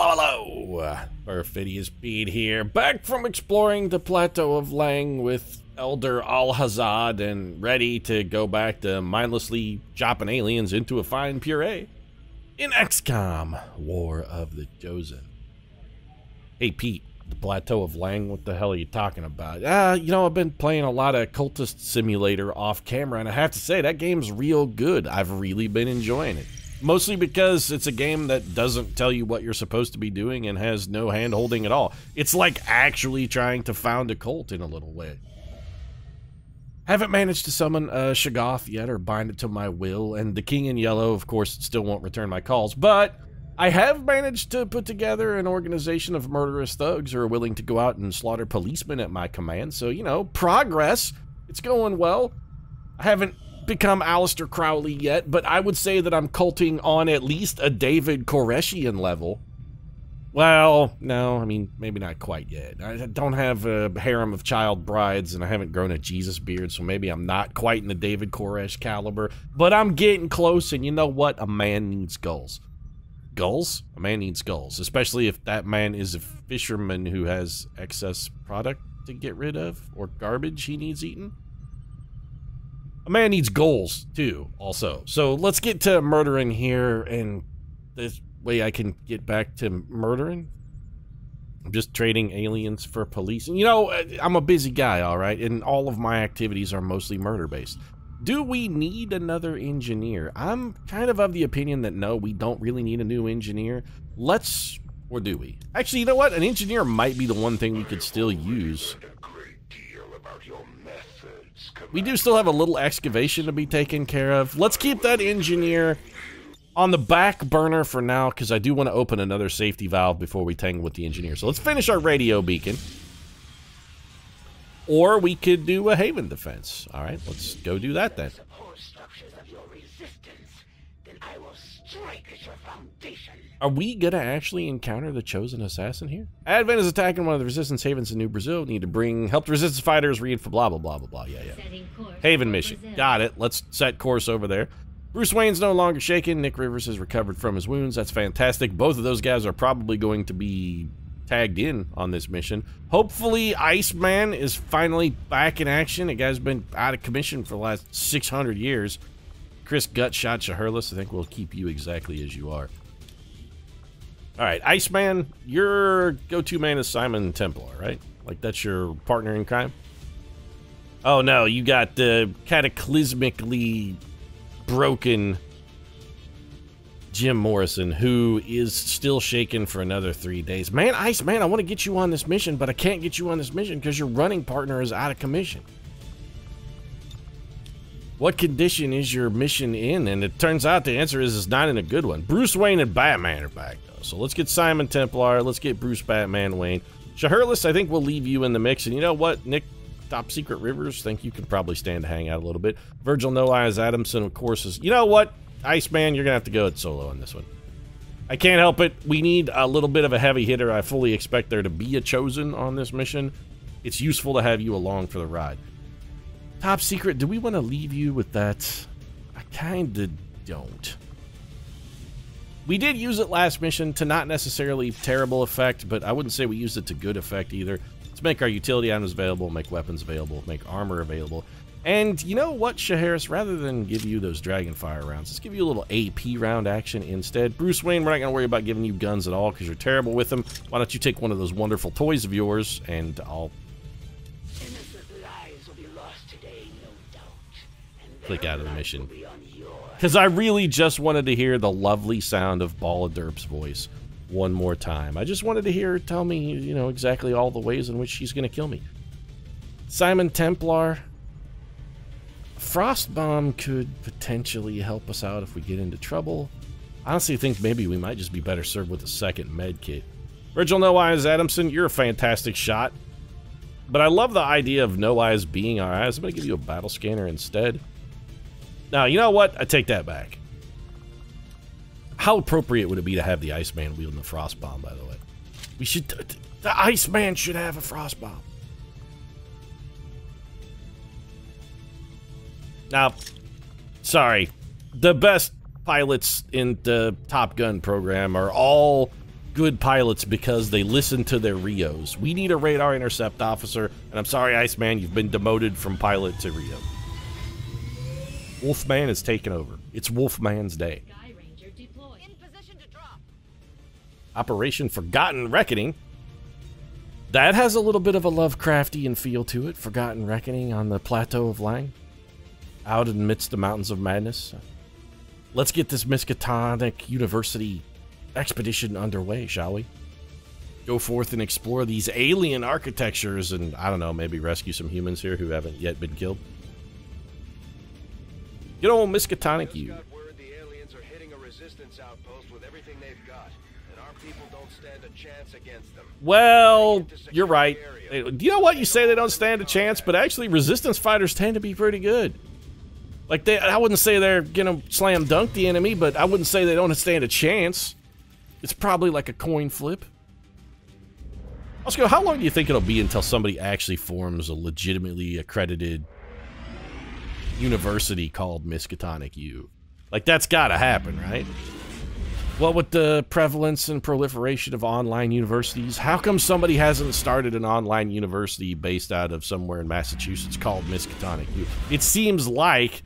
Hello! Perfidious Bead here, back from exploring the Plateau of Lang with Elder Al-Hazad and ready to go back to mindlessly chopping aliens into a fine puree in XCOM, War of the Chosen. Hey Pete, the Plateau of Lang, what the hell are you talking about? You know, I've been playing a lot of Cultist Simulator off camera, and I have to say, that game's real good. I've really been enjoying it. Mostly because it's a game that doesn't tell you what you're supposed to be doing and has no hand-holding at all. It's like actually trying to found a cult in a little way. Haven't managed to summon Shoggoth yet or bind it to my will, and the King in Yellow, of course, still won't return my calls, but I have managed to put together an organization of murderous thugs who are willing to go out and slaughter policemen at my command, so, you know, progress. It's going well. I haven't become Aleister Crowley yet, but I would say that I'm culting on at least a David Koreshian level. Well, no, I mean, maybe not quite yet. I don't have a harem of child brides, and I haven't grown a Jesus beard, so maybe I'm not quite in the David Koresh caliber, but I'm getting close, and you know what? A man needs goals. Goals? A man needs goals, especially if that man is a fisherman who has excess product to get rid of, or garbage he needs eaten. A man needs goals, too, also. So let's get to murdering here, and this way I can get back to murdering. I'm just trading aliens for police. And, you know, I'm a busy guy, all right? And all of my activities are mostly murder-based. Do we need another engineer? I'm kind of the opinion that no, we don't really need a new engineer. Let's, or do we? Actually, you know what? An engineer might be the one thing we could still use. We do still have a little excavation to be taken care of. Let's keep that engineer on the back burner for now, because I do want to open another safety valve before we tangle with the engineer. So let's finish our radio beacon. Or we could do a haven defense. All right, let's go do that then. Are we gonna actually encounter the chosen assassin here? Advent is attacking one of the resistance havens in New Brazil. Need to help the resistance fighters read for blah blah blah blah blah. Yeah. Haven mission. Got it. Let's set course over there. Bruce Wayne's no longer shaken. Nick Rivers has recovered from his wounds. That's fantastic. Both of those guys are probably going to be tagged in on this mission. Hopefully Iceman is finally back in action. The guy's been out of commission for the last 600 years. Chris Gutshot Shaherless, I think we'll keep you exactly as you are. Alright, Iceman, your go-to man is Simon Templar, right? Like, that's your partner in crime? Oh no, you got the cataclysmically broken Jim Morrison, who is still shaken for another 3 days. Man, Iceman, I want to get you on this mission, but I can't get you on this mission because your running partner is out of commission. What condition is your mission in? And it turns out the answer is it's not in a good one. Bruce Wayne and Batman are back, though. So let's get Simon Templar. Let's get Bruce Batman Wayne. Shaherless, I think we'll leave you in the mix. And you know what? Nick Top Secret Rivers, think you can probably stand to hang out a little bit. Virgil No Eyes Adamson, of course, is... You know what? Iceman, you're going to have to go solo on this one. I can't help it. We need a little bit of a heavy hitter. I fully expect there to be a chosen on this mission. It's useful to have you along for the ride. Top Secret, do we want to leave you with that? I kind of don't. We did use it last mission to not necessarily terrible effect, but I wouldn't say we used it to good effect either. Let's make our utility items available, make weapons available, make armor available. And you know what, Shaharris, rather than give you those Dragonfire rounds, let's give you a little AP round action instead. Bruce Wayne, we're not going to worry about giving you guns at all because you're terrible with them. Why don't you take one of those wonderful toys of yours, and I'll click out of the mission. Because I really just wanted to hear the lovely sound of Bala Derp's voice one more time. I just wanted to hear her tell me, you know, exactly all the ways in which she's going to kill me. Simon Templar. Frost Bomb could potentially help us out if we get into trouble. I honestly think maybe we might just be better served with a second med kit. Virgil No Eyes Adamson, you're a fantastic shot. But I love the idea of No Eyes being our eyes. I'm going to give you a battle scanner instead. Now, you know what? I take that back. How appropriate would it be to have the Iceman wielding the Frost Bomb, by the way? We should... The Iceman should have a Frost Bomb. Now, sorry. The best pilots in the Top Gun program are all good pilots because they listen to their Rios. We need a radar intercept officer, and I'm sorry, Iceman, you've been demoted from pilot to Rio. Wolfman is taking over. It's Wolfman's day. Operation Forgotten Reckoning. That has a little bit of a Lovecraftian feel to it. Forgotten Reckoning on the Plateau of Lang. Out amidst the Mountains of Madness. Let's get this Miskatonic University expedition underway, shall we? Go forth and explore these alien architectures and, I don't know, maybe rescue some humans here who haven't yet been killed. Good old Miskatonic U. The aliens are hitting a resistance outpost with everything they've got, and our people don't stand a chance against them. Well, you're right. You know what? You say they don't stand a chance, but actually resistance fighters tend to be pretty good. Like, I wouldn't say they're gonna slam dunk the enemy, but I wouldn't say they don't stand a chance. It's probably like a coin flip. Let's go. How long do you think it'll be until somebody actually forms a legitimately accredited university called Miskatonic U? Like, that's gotta happen, right? What with the prevalence and proliferation of online universities, how come somebody hasn't started an online university based out of somewhere in Massachusetts called Miskatonic U? It seems like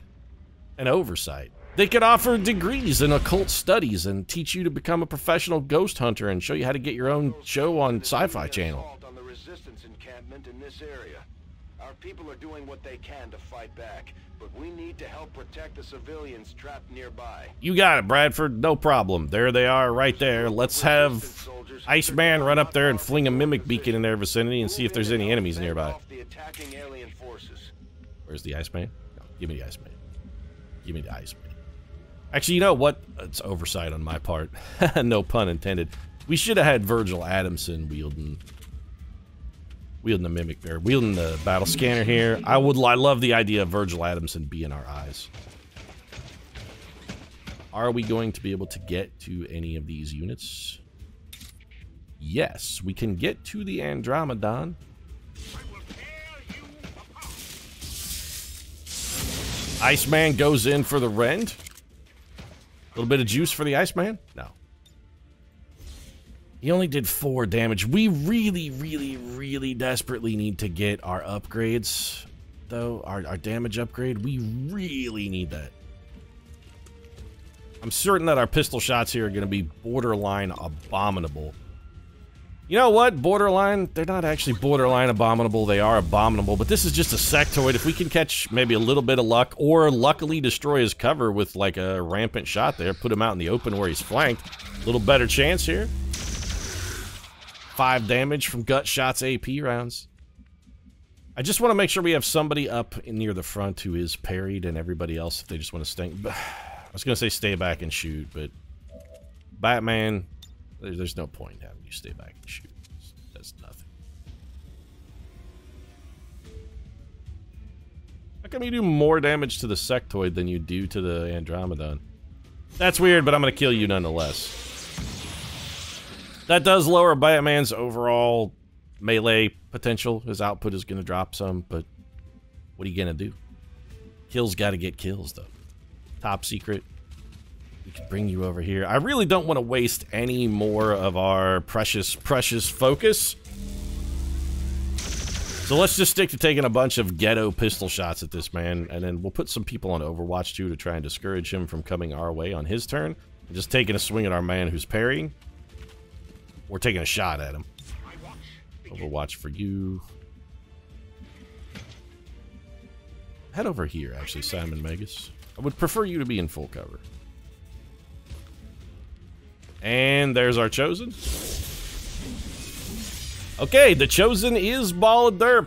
an oversight. They could offer degrees in occult studies and teach you to become a professional ghost hunter and show you how to get your own show on Sci-Fi Channel. On the resistance encampment in this area. Our people are doing what they can to fight back, but we need to help protect the civilians trapped nearby. You got it, Bradford. No problem. There they are right there. Let's have Iceman run up there and fling a mimic beacon in their vicinity and see if there's any enemies nearby. Where's the Iceman? No, give me the Iceman. Give me the Iceman. Actually, you know what? It's oversight on my part. No pun intended. We should have had Virgil Adamson wielding the mimic there, wielding the battle scanner here. I love the idea of Virgil Adamson being our eyes. Are we going to be able to get to any of these units? Yes, we can get to the Andromedon. Iceman goes in for the rend. A little bit of juice for the Iceman? No. He only did 4 damage. We really, really, really desperately need to get our upgrades, though. Our damage upgrade. We really need that. I'm certain that our pistol shots here are going to be borderline abominable. You know what? Borderline, they're not actually borderline abominable. They are abominable, but this is just a sectoid. If we can catch maybe a little bit of luck, or luckily destroy his cover with like a rampant shot there, put him out in the open where he's flanked, a little better chance here. 5 damage from gut shots, AP rounds. I just want to make sure we have somebody up near the front who is parried, and everybody else, if they just want to stay. I was going to say stay back and shoot, but Batman, there's no point in having you stay back and shoot. That's nothing. How come you do more damage to the sectoid than you do to the Andromedon? That's weird, but I'm going to kill you nonetheless. That does lower Batman's overall melee potential. His output is going to drop some, but what are you going to do? Kills got to get kills, though. Top secret. We can bring you over here. I really don't want to waste any more of our precious focus. So let's just stick to taking a bunch of ghetto pistol shots at this man, and then we'll put some people on Overwatch too to try and discourage him from coming our way on his turn. And just taking a swing at our man who's parrying. We're taking a shot at him. Overwatch for you. Head over here, actually, Simon Megas. I would prefer you to be in full cover. And there's our Chosen. Okay, the Chosen is Ball of Derp.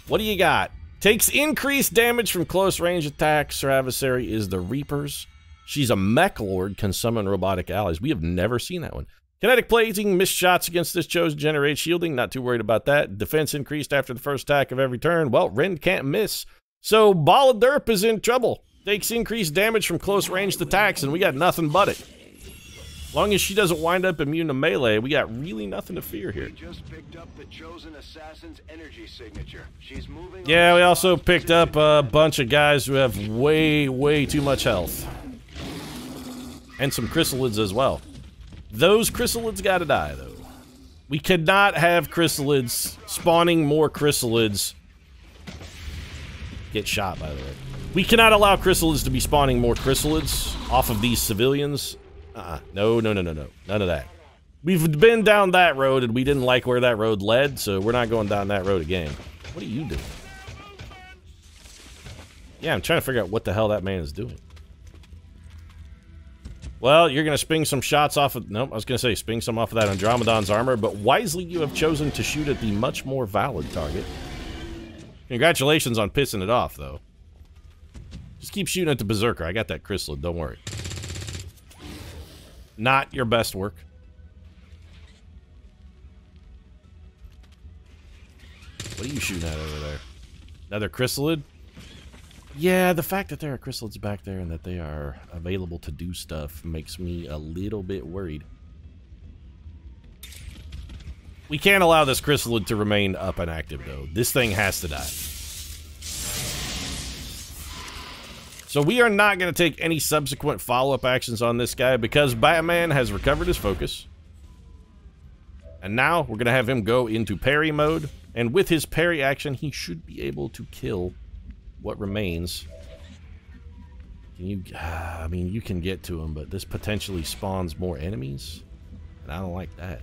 What do you got? Takes increased damage from close range attacks. Her adversary is the Reapers. She's a mech lord, can summon robotic allies. We have never seen that one. Kinetic plating, missed shots against this Chosen generate shielding. Not too worried about that. Defense increased after the first attack of every turn. Well, Ren can't miss. So Ball of Derp is in trouble. Takes increased damage from close ranged attacks, and we got nothing but it. As long as she doesn't wind up immune to melee, we got really nothing to fear here. Just picked up the Chosen Assassin's energy signature. She's moving. Yeah, we also picked up a bunch of guys who have way too much health. And some chrysalids as well. Those chrysalids gotta die, though. We cannot have chrysalids spawning more chrysalids. Get shot, by the way. We cannot allow chrysalids to be spawning more chrysalids off of these civilians. No, no, no, no, no. None of that. We've been down that road, and we didn't like where that road led, so we're not going down that road again. What are you doing? Yeah, I'm trying to figure out what the hell that man is doing. Well, you're going to sping some shots off of... Nope, I was going to say sping some off of that Andromedon's armor, but wisely you have chosen to shoot at the much more valid target. Congratulations on pissing it off, though. Just keep shooting at the Berserker. I got that chrysalid, don't worry. Not your best work. What are you shooting at over there? Another chrysalid? Yeah, the fact that there are chrysalids back there and that they are available to do stuff makes me a little bit worried. We can't allow this chrysalid to remain up and active, though. This thing has to die. So we are not going to take any subsequent follow-up actions on this guy because Batman has recovered his focus. And now we're going to have him go into parry mode. And with his parry action, he should be able to kill what remains. I mean, you can get to him, but this potentially spawns more enemies. And I don't like that.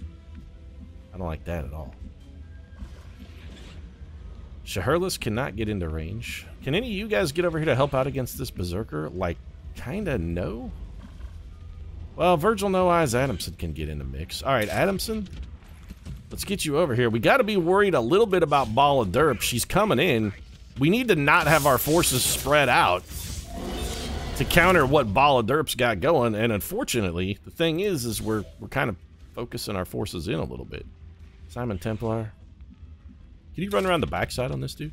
I don't like that at all. Shaherless cannot get into range. Can any of you guys get over here to help out against this Berserker? Like, kinda no? Well, Virgil No Eyes Adamson can get in the mix. Alright, Adamson, let's get you over here. We gotta be worried a little bit about Ball of Derp. She's coming in. We need to not have our forces spread out to counter what Ball of Derp's got going, and unfortunately, the thing is we're kind of focusing our forces in a little bit. Simon Templar. Can you run around the backside on this dude?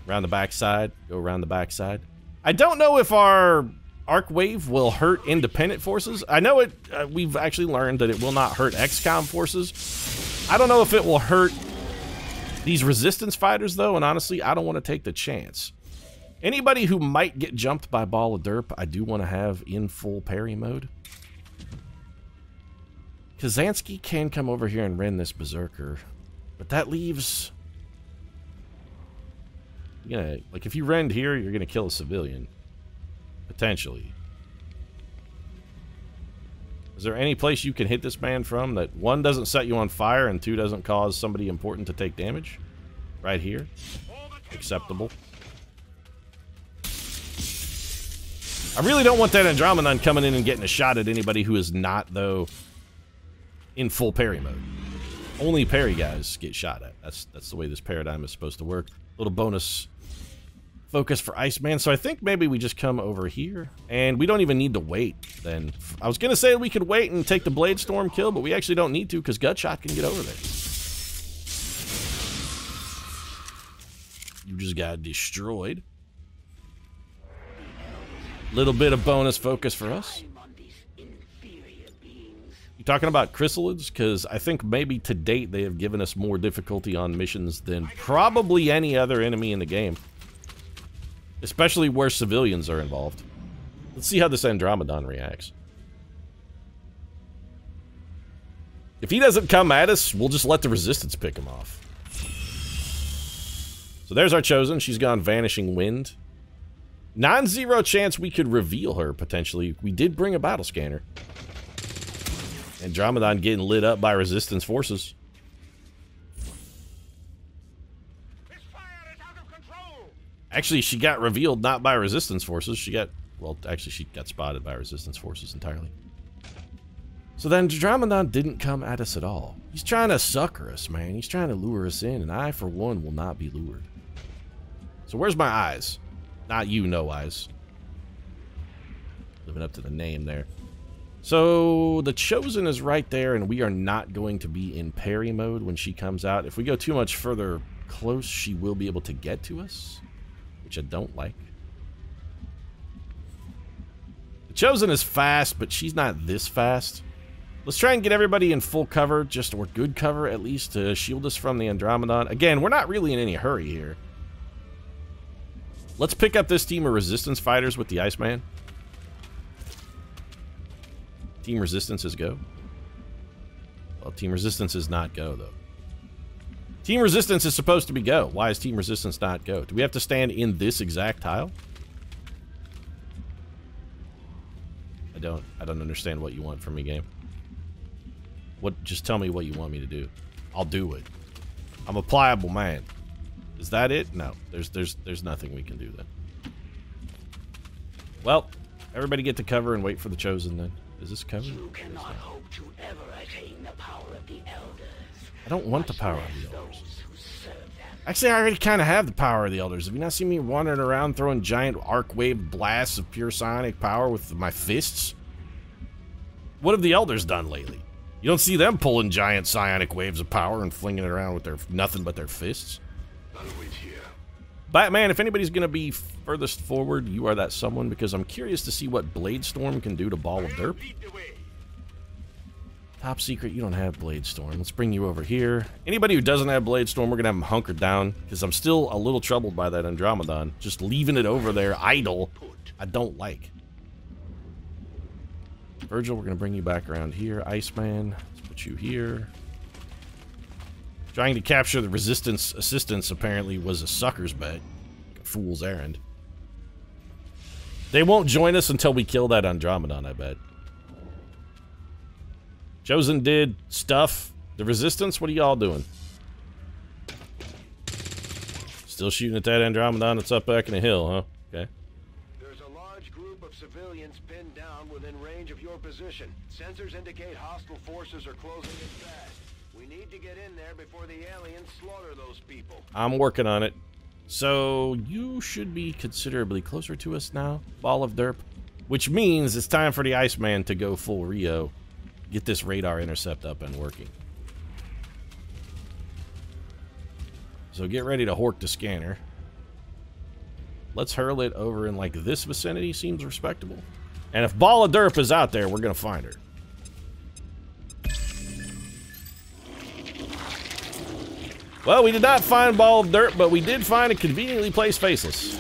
Around the backside, go around the backside. I don't know if our arc wave will hurt independent forces. I know it. We've actually learned that it will not hurt XCOM forces. I don't know if it will hurt these resistance fighters, though, and honestly, I don't want to take the chance. Anybody who might get jumped by Ball of Derp, I do want to have in full parry mode. Kazansky can come over here and rend this Berserker, but that leaves... like, if you rend here, you're gonna kill a civilian. Potentially. Is there any place you can hit this man from that, one, doesn't set you on fire, and two, doesn't cause somebody important to take damage? Right here. Acceptable. I really don't want that Andromedon coming in and getting a shot at anybody who is not, though, in full parry mode. Only parry guys get shot at. That's the way this paradigm is supposed to work. Little bonus focus for Iceman. So I think maybe we just come over here, and we don't even need to wait then. I was going to say we could wait and take the Blade Storm kill, but we actually don't need to because Gutshot can get over there. You just got destroyed. Little bit of bonus focus for us. You talking about chrysalids? Because I think maybe to date they have given us more difficulty on missions than probably any other enemy in the game. Especially where civilians are involved. Let's see how this Andromedon reacts. If he doesn't come at us, we'll just let the resistance pick him off. So there's our Chosen. She's gone Vanishing Wind. Non-zero chance we could reveal her, potentially. We did bring a battle scanner. Andromedon getting lit up by resistance forces. Actually, she got revealed not by resistance forces. She got... well, actually, she got spotted by resistance forces entirely. So then Andromedon didn't come at us at all. He's trying to sucker us, man. He's trying to lure us in, and I, for one, will not be lured. So where's my eyes? Not you, No Eyes. Living up to the name there. So the Chosen is right there, and we are not going to be in parry mode when she comes out. If we go too much further close, she will be able to get to us, which I don't like. The Chosen is fast, but she's not this fast. Let's try and get everybody in full cover, or good cover at least, to shield us from the Andromedon. Again, we're not really in any hurry here. Let's pick up this team of resistance fighters with the Iceman. Team Resistance is go. Well, Team Resistance is not go, though. Team Resistance is supposed to be go. Why is Team Resistance not go? Do we have to stand in this exact tile? I don't understand what you want from me, game. Just tell me what you want me to do. I'll do it. I'm a pliable man. Is that it? No. There's nothing we can do then. Well, everybody get to cover and wait for the Chosen then. Is this cover? You cannot hope to ever attain the power of the Elders. I don't want the power of the Elders. Actually, I already kind of have the power of the Elders. Have you not seen me wandering around throwing giant arc wave blasts of pure psionic power with my fists? What have the Elders done lately? You don't see them pulling giant psionic waves of power and flinging it around with their nothing but their fists. I'll wait here. Batman, if anybody's going to be furthest forward, you are that someone, because I'm curious to see what Blade Storm can do to Ball of Derp. Top secret, you don't have Blade Storm. Let's bring you over here. Anybody who doesn't have Blade Storm, we're going to have them hunkered down, because I'm still a little troubled by that Andromedon. Just leaving it over there idle, I don't like. Virgil, we're going to bring you back around here. Iceman, let's put you here. Trying to capture the Resistance assistance apparently was a sucker's bet. A fool's errand. They won't join us until we kill that Andromedon, I bet. Chosen did stuff. The Resistance, what are y'all doing? Still shooting at that Andromedon that's up back in the hill, huh? Okay. There's a large group of civilians pinned down within range of your position. Sensors indicate hostile forces are closing in fast. We need to get in there before the aliens slaughter those people. I'm working on it. So, you should be considerably closer to us now, Ball of Derp. Which means it's time for the Iceman to go full Rio. Get this radar intercept up and working. So get ready to hork the scanner. Let's hurl it over in like this vicinity, seems respectable. And if Ball of Derp is out there, we're gonna find her. Well, we did not find Ball of Derp, but we did find a conveniently placed Faceless.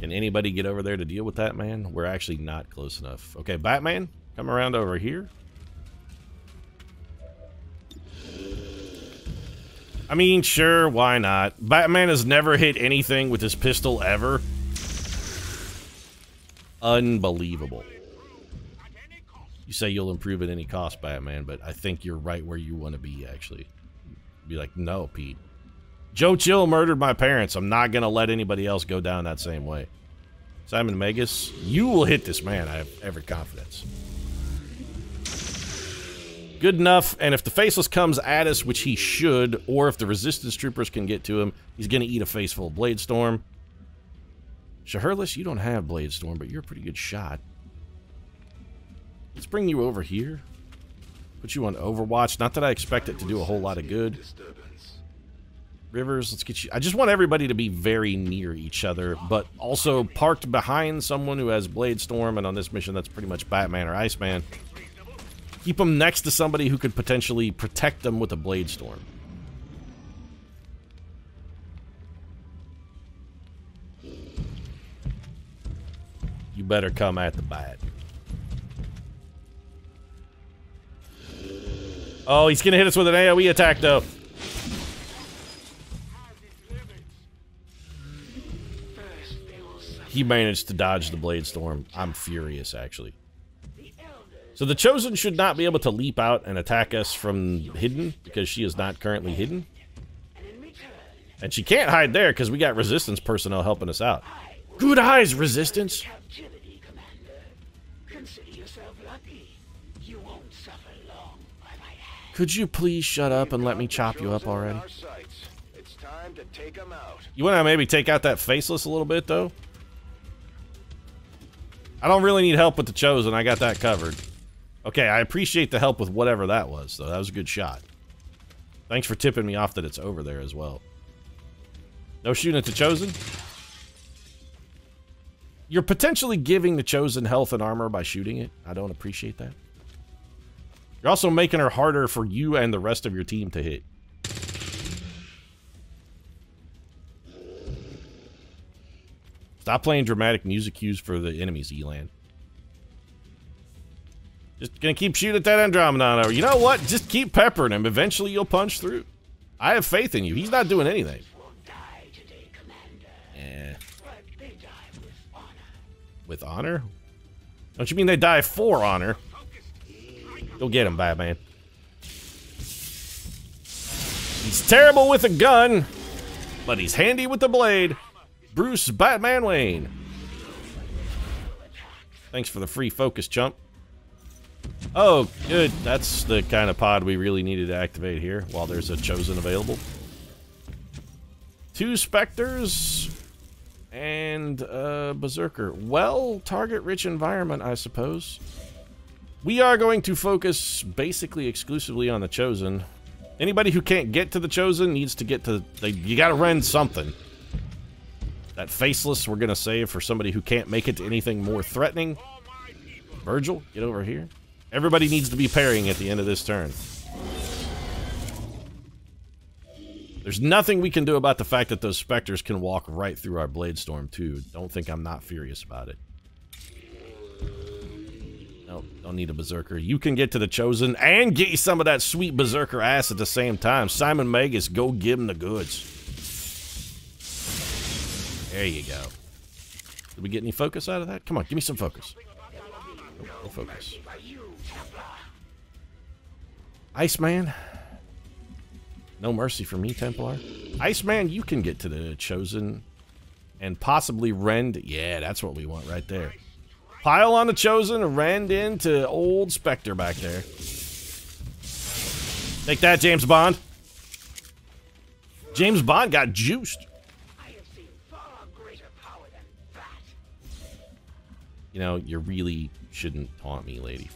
Can anybody get over there to deal with that, man? We're actually not close enough. Okay, Batman, come around over here. I mean, sure, why not? Batman has never hit anything with his pistol ever. Unbelievable. You say you'll improve at any cost, Batman, but I think you're right where you want to be, actually. Be like, no, Pete. Joe Chill murdered my parents. I'm not going to let anybody else go down that same way. Simon Megas, you will hit this man. I have every confidence. Good enough, and if the Faceless comes at us, which he should, or if the Resistance Troopers can get to him, he's going to eat a face full of Blade Storm. Shaherless, you don't have Blade Storm, but you're a pretty good shot. Let's bring you over here. Put you on Overwatch. Not that I expect it to do a whole lot of good. Rivers, let's get you... I just want everybody to be very near each other, but also parked behind someone who has Blade Storm, and on this mission, that's pretty much Batman or Iceman. Keep them next to somebody who could potentially protect them with a Blade Storm. You better come at the bat. Oh, he's gonna hit us with an AoE attack, though. He managed to dodge the Blade Storm. I'm furious, actually. So the Chosen should not be able to leap out and attack us from hidden, because she is not currently hidden. And she can't hide there, because we got Resistance personnel helping us out. Good eyes, Resistance! Could you please shut up and let me chop you up already? You want to maybe take out that Faceless a little bit, though? I don't really need help with the Chosen. I got that covered. Okay, I appreciate the help with whatever that was, though. That was a good shot. Thanks for tipping me off that it's over there as well. No shooting at the Chosen? You're potentially giving the Chosen health and armor by shooting it. I don't appreciate that. You're also making her harder for you and the rest of your team to hit. Stop playing dramatic music cues for the enemies, Elan. Just gonna keep shooting at that Andromedon over. You know what? Just keep peppering him. Eventually you'll punch through. I have faith in you. He's not doing anything. Yeah. With honor? Don't you mean they die for honor? Go get him, Batman. He's terrible with a gun, but he's handy with the blade. Bruce Batman Wayne. Thanks for the free focus, chump. Oh, good. That's the kind of pod we really needed to activate here while there's a Chosen available. 2 Spectres and Berserker. Well, target-rich environment, I suppose. We are going to focus basically exclusively on the Chosen. Anybody who can't get to the Chosen needs to get to... you gotta rend something. That Faceless we're gonna save for somebody who can't make it to anything more threatening. Virgil, get over here. Everybody needs to be parrying at the end of this turn. There's nothing we can do about the fact that those Spectres can walk right through our Blade Storm, too. Don't think I'm not furious about it. Nope, don't need a Berserker. You can get to the Chosen and get you some of that sweet Berserker ass at the same time. Simon Magus, go give him the goods. There you go. Did we get any focus out of that? Come on, give me some focus. No focus. Iceman. No mercy for me, Templar. Iceman, you can get to the Chosen and possibly rend. Yeah, that's what we want right there. Pile on the Chosen and rend into old Spectre back there. Take that, James Bond. James Bond got juiced. You know, you really shouldn't taunt me, lady.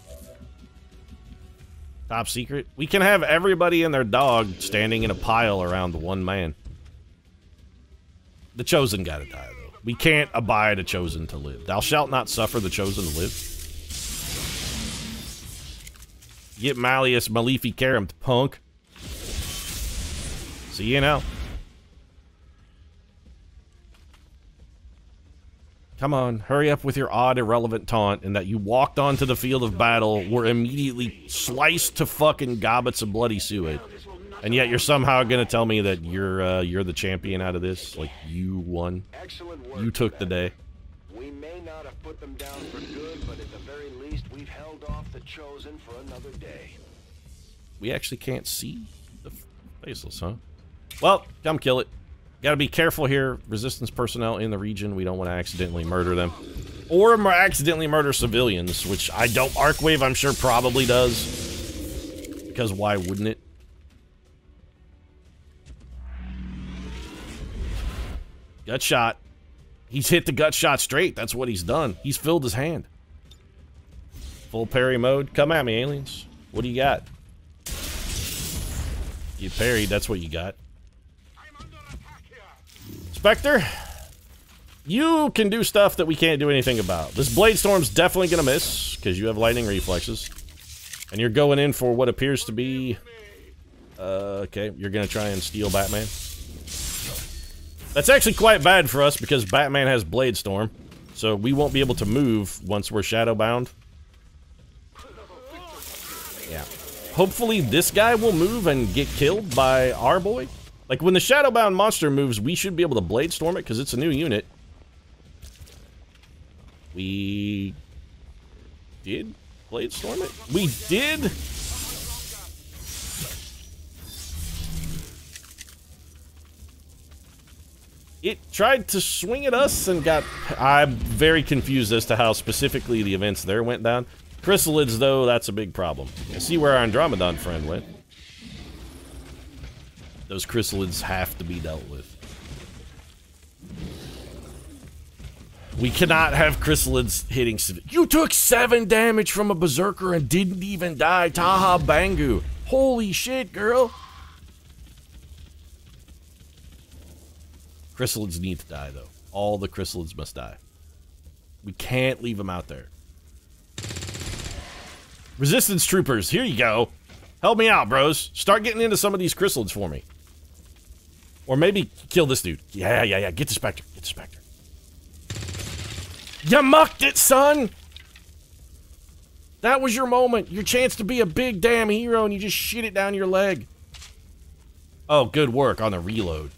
Top secret. We can have everybody and their dog standing in a pile around the one man. The Chosen gotta die, though. We can't abide a Chosen to live. Thou shalt not suffer the Chosen to live. Get Malleus Maleficarum, punk. See you now. Come on, hurry up with your odd, irrelevant taunt, and that you walked onto the field of battle, were immediately sliced to fucking gobbets of bloody suet, and yet you're somehow gonna tell me that you're the champion out of this, like you won. Excellent work, You took the day. We may not have put them down for good, but at the very least, we've held off the Chosen for another day. We actually can't see the Faceless, huh? Well, come kill it. Gotta be careful here. Resistance personnel in the region. We don't want to accidentally murder them. Or accidentally murder civilians, which I don't... Arcwave, I'm sure, probably does. Because why wouldn't it? Gut shot. He's hit the gut shot straight. That's what he's done. He's filled his hand. Full parry mode. Come at me, aliens. What do you got? You parried. That's what you got. Spectre, you can do stuff that we can't do anything about. This Blade Storm's definitely gonna miss, because you have lightning reflexes. And you're going in for what appears to be... okay, you're gonna try and steal Batman. That's actually quite bad for us, because Batman has Blade Storm. So we won't be able to move once we're shadowbound. Yeah. Hopefully this guy will move and get killed by our boy. Like, when the Shadowbound monster moves, we should be able to Blade Storm it, because it's a new unit. We... did Blade Storm it? We did? It tried to swing at us and got... I'm very confused as to how specifically the events there went down. Chrysalids, though, that's a big problem. I see where our Andromedon friend went. Those chrysalids have to be dealt with. We cannot have chrysalids hitting... You took 7 damage from a Berserker and didn't even die. Taha Bangu. Holy shit, girl. Chrysalids need to die, though. All the chrysalids must die. We can't leave them out there. Resistance troopers, here you go. Help me out, bros. Start getting into some of these chrysalids for me. Or maybe kill this dude. Yeah. Get the Spectre. Get the Spectre. You mucked it, son! That was your moment. Your chance to be a big damn hero, and you just shit it down your leg. Oh, good work on the reload.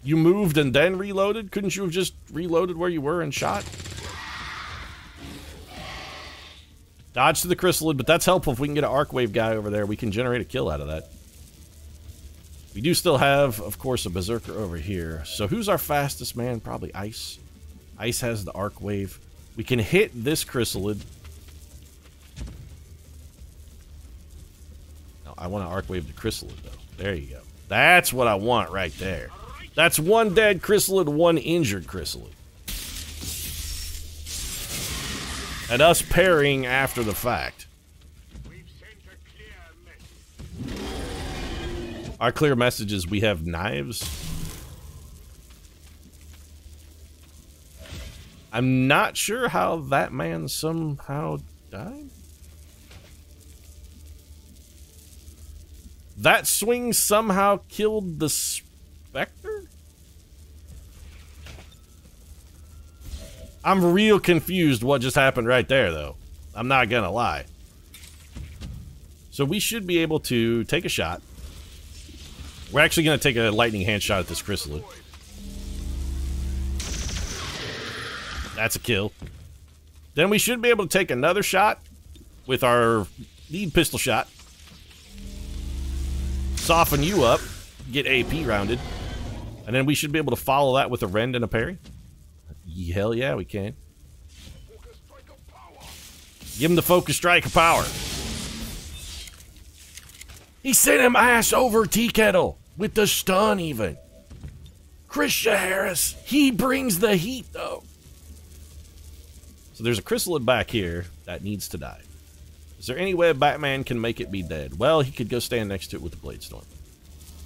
You moved and then reloaded? Couldn't you have just reloaded where you were and shot? Dodge to the chrysalid, but that's helpful if we can get an arc wave guy over there. We can generate a kill out of that. We do still have, of course, a berserker over here. So who's our fastest man? Probably Ice. Ice has the arc wave. We can hit this chrysalid. No, I want to arc wave the chrysalid, though. There you go. That's what I want right there. That's one dead chrysalid, one injured chrysalid. And us parrying after the fact. Our clear message is we have knives. I'm not sure how that man somehow died. That swing somehow killed the Spectre? I'm real confused what just happened right there, though. I'm not gonna lie. So we should be able to take a shot. We're actually gonna take a lightning hand shot at this chrysalid. That's a kill. Then we should be able to take another shot with our lead pistol shot. Soften you up, get AP rounded. And then we should be able to follow that with a rend and a parry. Hell yeah, we can. Give him the focus strike of power. He sent him ass over tea kettle with the stun even. Christian Harris, he brings the heat though. So there's a chrysalid back here that needs to die. Is there any way Batman can make it be dead? Well, he could go stand next to it with the Blade Storm.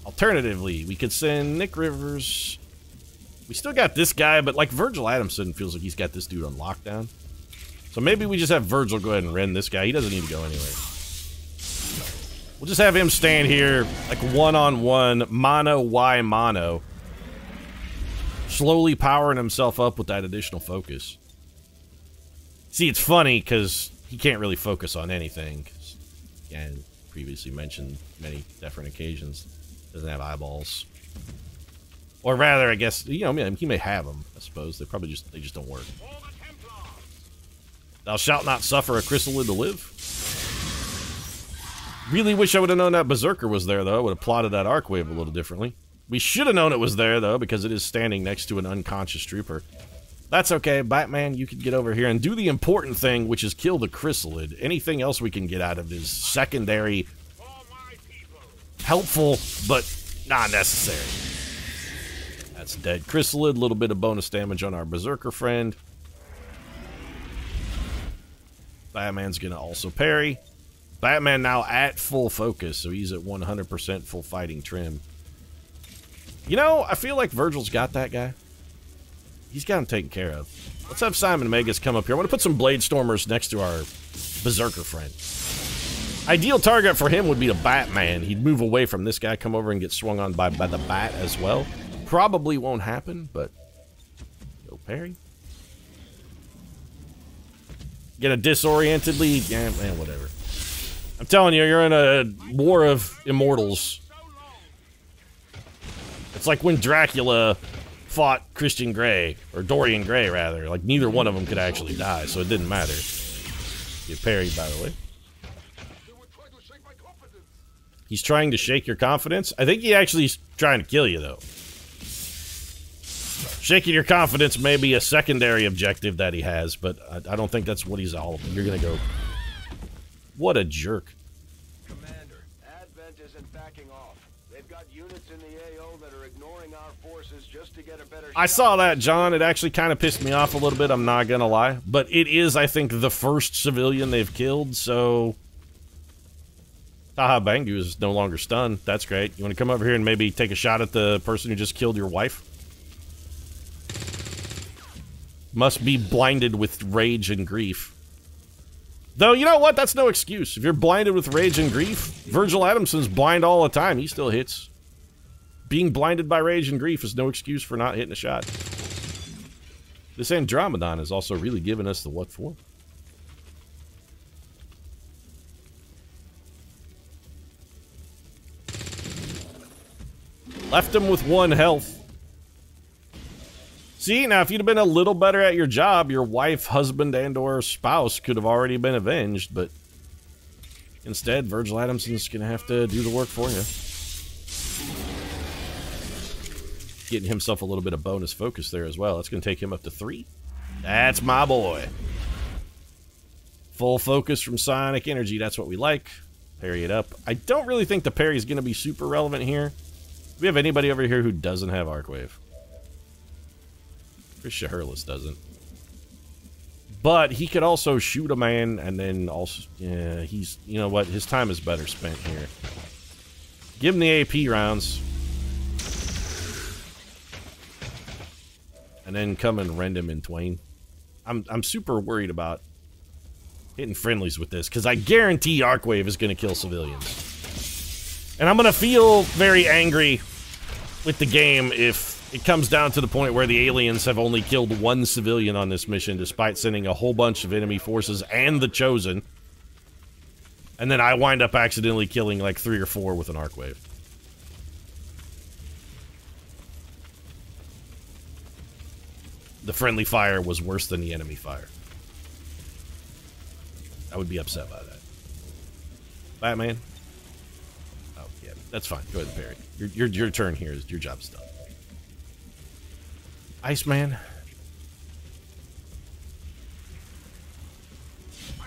Alternatively, we could send Nick Rivers. We still got this guy, but like Virgil Adamson feels like he's got this dude on lockdown. So maybe we just have Virgil go ahead and rend this guy. He doesn't need to go anywhere. We'll just have him stand here like one-on-one, mono. Slowly powering himself up with that additional focus. See, it's funny because he can't really focus on anything. Again, previously mentioned many different occasions. Doesn't have eyeballs. Or rather, I guess, you know, he may have them, I suppose. They just don't work. Thou shalt not suffer a chrysalid to live. Really wish I would have known that Berserker was there, though. I would have plotted that arc wave a little differently. We should have known it was there, though, because it is standing next to an unconscious trooper. That's okay. Batman, you can get over here and do the important thing, which is kill the chrysalid. Anything else we can get out of is secondary, helpful, but not necessary. That's dead chrysalid. A little bit of bonus damage on our Berserker friend. Batman's going to also parry. Batman now at full focus, so he's at 100% full fighting trim. You know, I feel like Virgil's got that guy. He's got him taken care of. Let's have Simon Megas come up here. I want to put some Blade Stormers next to our Berserker friend. Ideal target for him would be the Batman. He'd move away from this guy, come over and get swung on by the Bat as well. Probably won't happen, but... Go parry. Get a disoriented lead. Yeah, man, whatever. I'm telling you, you're in a war of immortals. It's like when Dracula fought Christian Grey, or Dorian Gray, rather. Like, neither one of them could actually die, so it didn't matter. Get parried, by the way. He's trying to shake your confidence? I think he actually is trying to kill you, though. Shaking your confidence may be a secondary objective that he has, but I don't think that's what he's all about. You're gonna go... What a jerk. Commander, Advent isn't backing off. They've got units in the AO that are ignoring our forces just to get a better shot. I saw that, John. It actually kind of pissed me off a little bit, I'm not gonna lie. But it is, I think, the first civilian they've killed, so... Taha Bangu is no longer stunned. That's great. You want to come over here and maybe take a shot at the person who just killed your wife? Must be blinded with rage and grief. Though, you know what? That's no excuse. If you're blinded with rage and grief, Virgil Adamson's blind all the time. He still hits. Being blinded by rage and grief is no excuse for not hitting a shot. This Andromedon is also really giving us the what for. Left him with 1 health. See, now if you'd have been a little better at your job, your wife, husband, and or spouse could have already been avenged, but instead, Virgil Adamson's gonna have to do the work for you. Getting himself a little bit of bonus focus there as well. That's gonna take him up to 3. That's my boy. Full focus from Sonic Energy, that's what we like. Parry it up. I don't really think the parry is gonna be super relevant here. Do we have anybody over here who doesn't have Arcwave? Chris Shaherlis doesn't. But he could also shoot a man and then also... Yeah, he's... You know what? His time is better spent here. Give him the AP rounds. And then come and rend him in twain. I'm super worried about hitting friendlies with this, because I guarantee Arcwave is going to kill civilians. And I'm going to feel very angry with the game if it comes down to the point where the aliens have only killed 1 civilian on this mission, despite sending a whole bunch of enemy forces and the Chosen. And then I wind up accidentally killing like 3 or 4 with an Arcwave. The friendly fire was worse than the enemy fire. I would be upset by that. Batman? Oh, yeah, that's fine. Go ahead and parry. Your turn here. Your job's done. Iceman.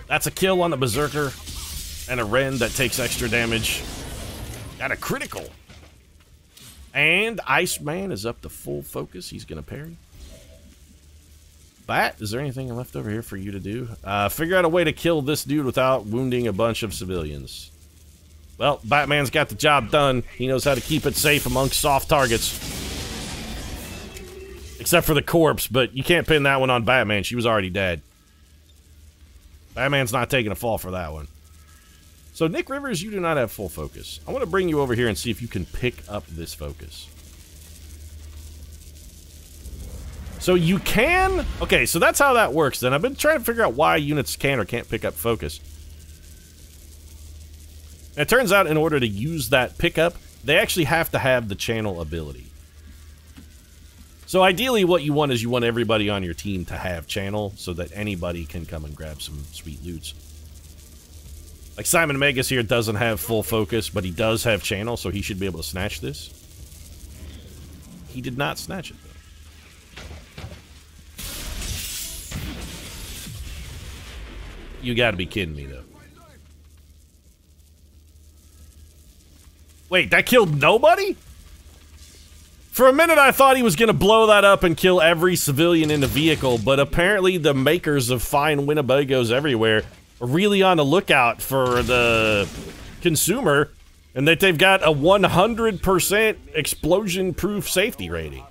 That's a kill on the Berserker. And a Ren that takes extra damage. Got a critical. And Iceman is up to full focus. He's going to parry. Bat, is there anything left over here for you to do? Figure out a way to kill this dude without wounding a bunch of civilians. Well, Batman's got the job done. He knows how to keep it safe amongst soft targets. Except for the corpse, but you can't pin that one on Batman. She was already dead. Batman's not taking a fall for that one. So, Nick Rivers, you do not have full focus. I want to bring you over here and see if you can pick up this focus. So you can... Okay, so that's how that works then. I've been trying to figure out why units can or can't pick up focus. And it turns out in order to use that pickup, they actually have to have the channel ability. So ideally what you want is you want everybody on your team to have channel so that anybody can come and grab some sweet loots. Like Simon Megas here doesn't have full focus, but he does have channel, so he should be able to snatch this. He did not snatch it, though. You gotta be kidding me, though. Wait, that killed nobody? For a minute, I thought he was gonna blow that up and kill every civilian in the vehicle, but apparently the makers of fine Winnebagos everywhere are really on the lookout for the consumer, and that they've got a 100% explosion-proof safety rating.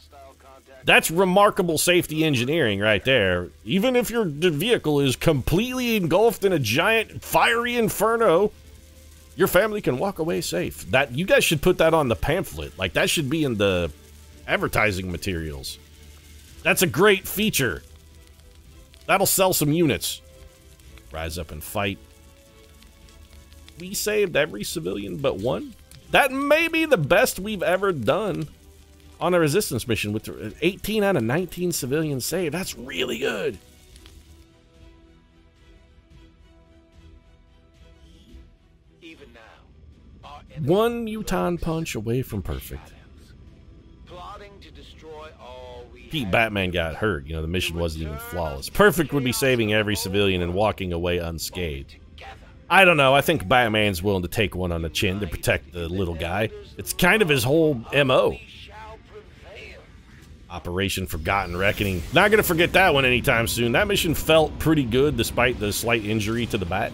That's remarkable safety engineering right there. Even if your vehicle is completely engulfed in a giant fiery inferno, your family can walk away safe. That you guys should put that on the pamphlet. Like, that should be in the advertising materials. That's a great feature. That'll sell some units. Rise up and fight. We saved every civilian but 1. That may be the best we've ever done on a resistance mission with 18 out of 19 civilians saved. That's really good. Even now, One Muton punch away from perfect. plotting to destroy all we Pete Batman got hurt. You know, the mission wasn't even flawless. Perfect would be saving every civilian and walking away unscathed. I don't know. I think Batman's willing to take one on the chin to protect the little guy. It's kind of his whole MO. Operation Forgotten Reckoning. Not going to forget that one anytime soon. That mission felt pretty good despite the slight injury to the bat.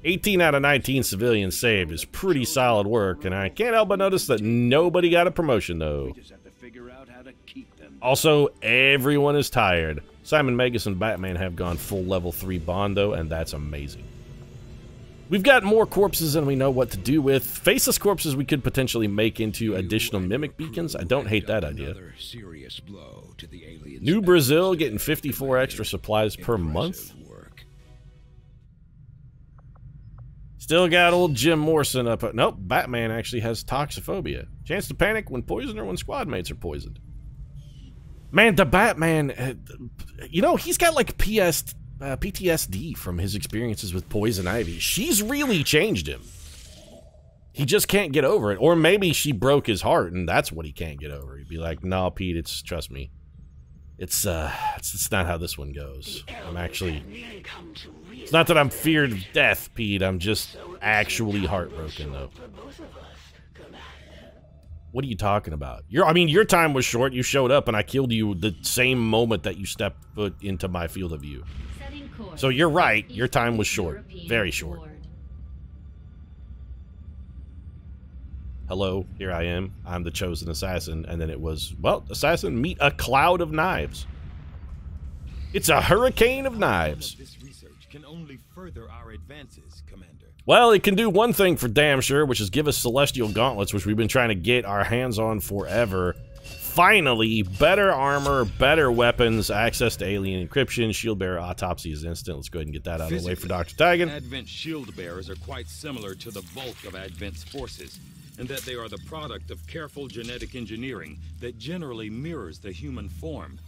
18 out of 19 civilians saved is pretty solid work, and I can't help but notice that nobody got a promotion, though. Also, everyone is tired. Simon Megas and Batman have gone full level 3 bond, though, and that's amazing. We've got more corpses than we know what to do with. Faceless corpses we could potentially make into additional mimic beacons. I don't hate that idea. New Brazil getting 54 extra supplies per month. Still got old Jim Morrison up. Nope, Batman actually has toxophobia. Chance to panic when poisoned or when squad mates are poisoned. Man, the Batman, you know, he's got like PTSD from his experiences with Poison Ivy. She's really changed him. He just can't get over it. Or maybe she broke his heart and that's what he can't get over. He'd be like, no, Pete, trust me. It's not how this one goes. I'm actually... It's not that I'm feared of death, Pete. I'm just actually heartbroken, though. What are you talking about? I mean, your time was short. You showed up and I killed you the same moment that you stepped foot into my field of view. So you're right. Your time was short. Very short. Hello, here I am. I'm the chosen assassin. And then it was, well, assassin, meet a cloud of knives. It's a hurricane of knives. This research can only further our advances, Commander. Well, it can do one thing for damn sure, which is give us celestial gauntlets, which we've been trying to get our hands on forever. Finally, better armor, better weapons, access to alien encryption, shield bearer autopsy is instant. Let's go ahead and get that out of the way for Dr. Tigan. Advent shield bearers are quite similar to the bulk of Advent's forces, and that they are the product of careful genetic engineering that generally mirrors the human form.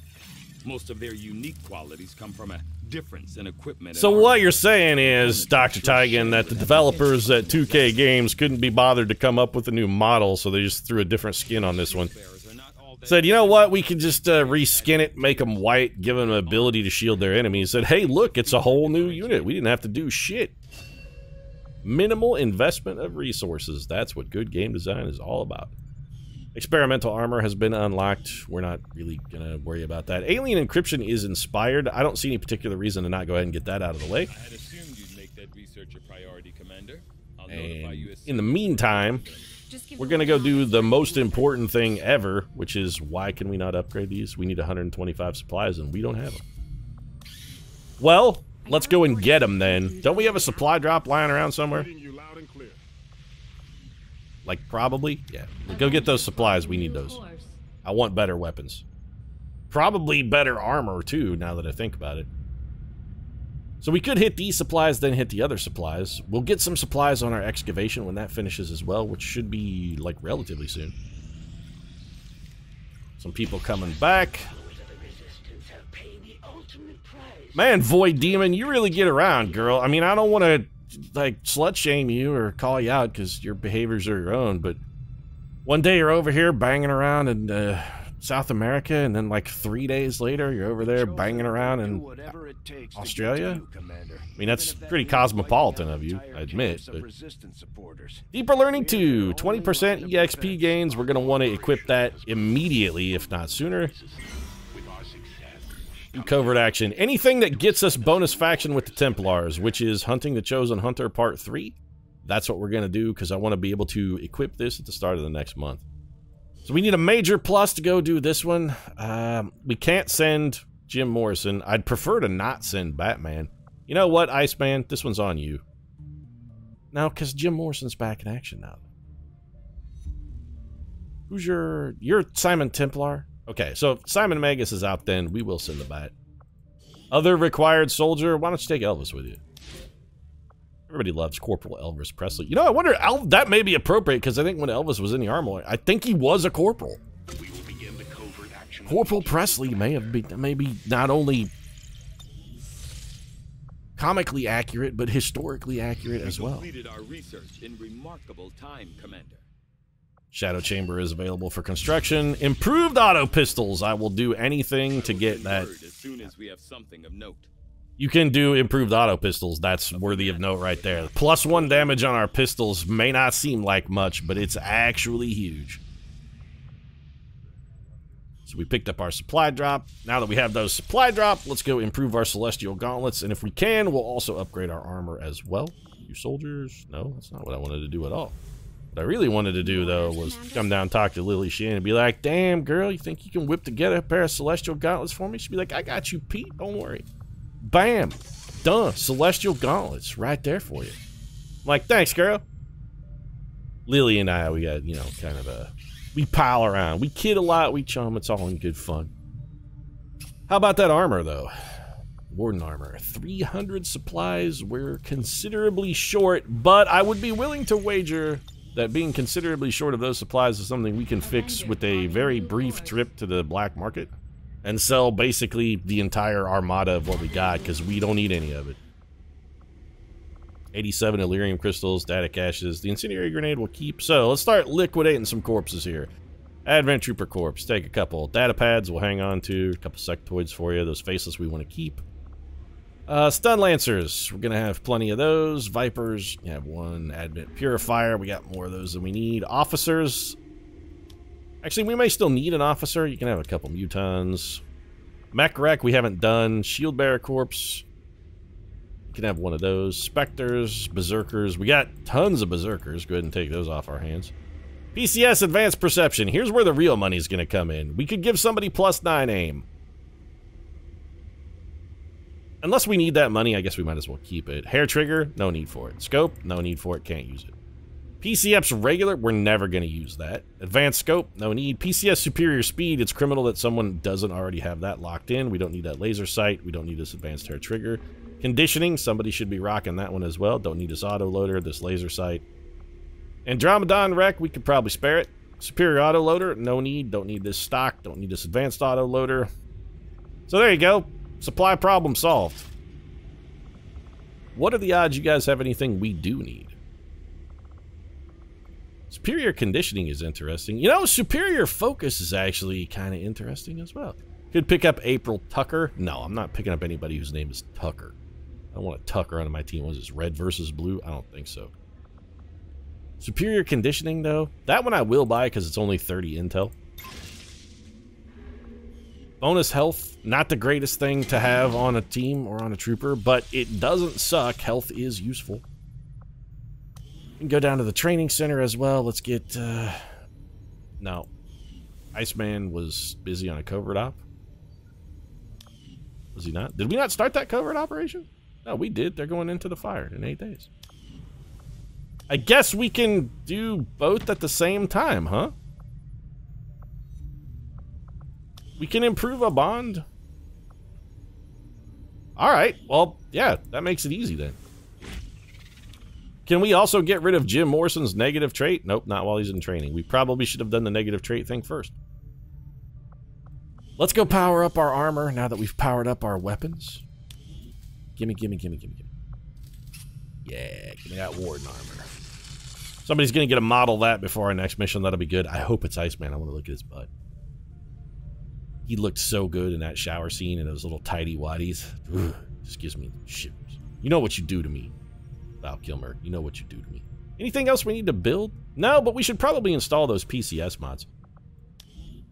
Most of their unique qualities come from a difference in equipment. So what you're saying is, Dr. Tigan, that the developers at 2K Games couldn't be bothered to come up with a new model, so they just threw a different skin on this one. Said, you know what, we can just reskin it, make them white, give them the ability to shield their enemies. Said, hey, look, it's a whole new unit. We didn't have to do shit. Minimal investment of resources. That's what good game design is all about. Experimental armor has been unlocked. We're not really gonna worry about that. Alien encryption is inspired. I don't see any particular reason to not go ahead and get that out of the way. I had assumed you'd make that research a priority, Commander. I'll notify you as soon in the meantime, we're gonna go do the most important thing ever, which is why can we not upgrade these? We need 125 supplies and we don't have them. Well, let's go and get them then. Don't we have a supply drop lying around somewhere? Like, probably? Yeah. Go get those supplies. We need those. I want better weapons. Probably better armor, too, now that I think about it. So we could hit these supplies, then hit the other supplies. We'll get some supplies on our excavation when that finishes as well, which should be, like, relatively soon. Some people coming back. Man, Void Demon, you really get around, girl. I mean, I don't want to like slut shame you or call you out because your behaviors are your own, but one day you're over here banging around in South America, and then like 3 days later you're over there banging around in Australia. I mean, that's pretty cosmopolitan of you, I admit. But Deeper Learning 2, 20% EXP gains. We're going to want to equip that immediately, if not sooner. Covert action. Anything that gets us bonus faction with the Templars, which is Hunting the Chosen Hunter Part 3. That's what we're going to do, because I want to be able to equip this at the start of the next month. So we need a major plus to go do this one. We can't send Jim Morrison. I'd prefer to not send Batman. You know what, Iceman? This one's on you. No, because Jim Morrison's back in action now. Who's you're Simon Templar? Okay, so if Simon Magus is out, then we will send the bat. Other required soldier, why don't you take Elvis with you? Everybody loves Corporal Elvis Presley. You know, I wonder, that may be appropriate, because I think when Elvis was in the army, I think he was a corporal. We will begin the covert action. Corporal Presley may have been, maybe not only comically accurate, but historically accurate as well. We completed our research in remarkable time, Commander. Shadow Chamber is available for construction. Improved auto pistols. I will do anything to get that. As soon as we have something of note. You can do improved auto pistols. That's worthy of note right there. +1 damage on our pistols may not seem like much, but it's actually huge. So we picked up our supply drop. Now that we have those supply drop, let's go improve our celestial gauntlets. And if we can, we'll also upgrade our armor as well. You soldiers? No, that's not what I wanted to do at all. What I really wanted to do, though, was come down and talk to Lily Shen and be like, damn, girl, you think you can whip together a pair of celestial gauntlets for me? She'd be like, I got you, Pete. Don't worry. Bam. Done. Celestial gauntlets right there for you. I'm like, thanks, girl. Lily and I, we got, you know, kind of we pile around. We kid a lot. We chum. It's all in good fun. How about that armor, though? Warden armor. 300 supplies. We're considerably short, but I would be willing to wager that being considerably short of those supplies is something we can fix with a very brief trip to the black market and sell basically the entire armada of what we got, because we don't need any of it. 87 Illyrium crystals, static ashes. The incendiary grenade will keep. So let's start liquidating some corpses here. Advent Trooper corpse. Take a couple. Data pads we'll hang on to. A couple sectoids for you. Those faceless we want to keep. Stun Lancers. We're going to have plenty of those. Vipers. You have one. Advent Purifier. We got more of those than we need. Officers. Actually, we may still need an officer. You can have a couple Mutons. Mech Wreck we haven't done. Shield Bearer corpse. You can have one of those. Spectres. Berserkers. We got tons of Berserkers. Go ahead and take those off our hands. PCS Advanced Perception. Here's where the real money's going to come in. We could give somebody +9 aim. Unless we need that money, I guess we might as well keep it. Hair Trigger, no need for it. Scope, no need for it, can't use it. PCF's Regular, we're never going to use that. Advanced Scope, no need. PCS Superior Speed, it's criminal that someone doesn't already have that locked in. We don't need that Laser Sight. We don't need this Advanced Hair Trigger. Conditioning, somebody should be rocking that one as well. Don't need this Auto Loader, this Laser Sight. Andromedon Wreck, we could probably spare it. Superior Auto Loader, no need. Don't need this stock. Don't need this Advanced Auto Loader. So there you go. Supply problem solved. What are the odds you guys have anything we do need? Superior Conditioning is interesting. You know, Superior Focus is actually kind of interesting as well. Could pick up April Tucker. No, I'm not picking up anybody whose name is Tucker. I don't want a Tucker on my team. Was this red versus blue? I don't think so. Superior Conditioning, though, that one I will buy because it's only 30 intel. Bonus health, not the greatest thing to have on a team or on a trooper, but it doesn't suck. Health is useful. We can go down to the training center as well. Let's get, no. Iceman was busy on a covert op. Was he not? Did we not start that covert operation? No, we did. They're going into the fire in 8 days. I guess we can do both at the same time, huh? We can improve a bond. Alright, well, yeah, that makes it easy then. Can we also get rid of Jim Morrison's negative trait? Nope, not while he's in training. We probably should have done the negative trait thing first. Let's go power up our armor now that we've powered up our weapons. Gimme, gimme, gimme, gimme, gimme. Yeah, give me that Warden armor. Somebody's gonna get a model of that before our next mission. That'll be good. I hope it's Iceman. I want to look at his butt. He looked so good in that shower scene and those little tidy whities. Ugh, just gives me shivers. You know what you do to me, Val Kilmer. You know what you do to me. Anything else we need to build? No, but we should probably install those PCS mods.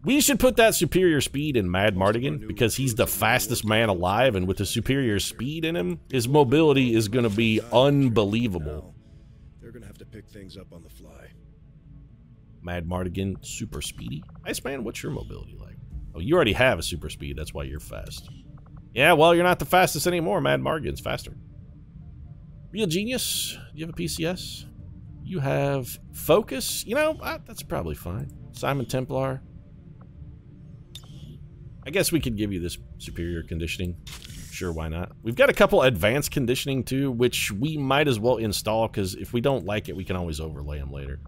We should put that superior speed in Mad Mardigan because he's the fastest man alive, and with the superior speed in him, his mobility is going to be unbelievable. They're going to have to pick things up on the fly. Mad Mardigan, super speedy. Iceman, what's your mobility like? Oh, you already have a super speed. That's why you're fast. Yeah, well, you're not the fastest anymore. Mad Mardigan's faster. Real Genius, do you have a PCS? You have Focus? You know, that's probably fine. Simon Templar. I guess we could give you this Superior Conditioning. Sure, why not? We've got a couple Advanced Conditioning, too, which we might as well install, because if we don't like it, we can always overlay them later.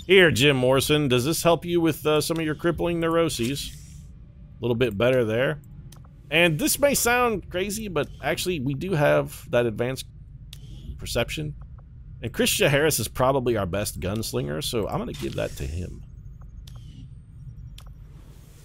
Here, Jim Morrison, does this help you with some of your crippling neuroses? A little bit better there. And this may sound crazy, but actually we do have that Advanced Perception. And Christian Harris is probably our best gunslinger, so I'm going to give that to him.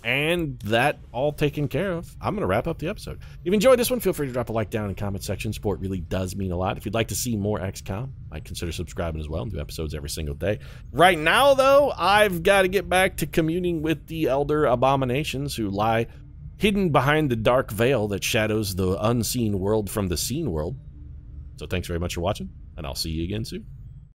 And that all taken care of, I'm going to wrap up the episode. If you enjoyed this one, feel free to drop a like down in the comment section. Support really does mean a lot. If you'd like to see more XCOM, might consider subscribing as well and do episodes every single day. Right now, though, I've got to get back to communing with the Elder Abominations who lie hidden behind the dark veil that shadows the unseen world from the seen world. So thanks very much for watching, and I'll see you again soon.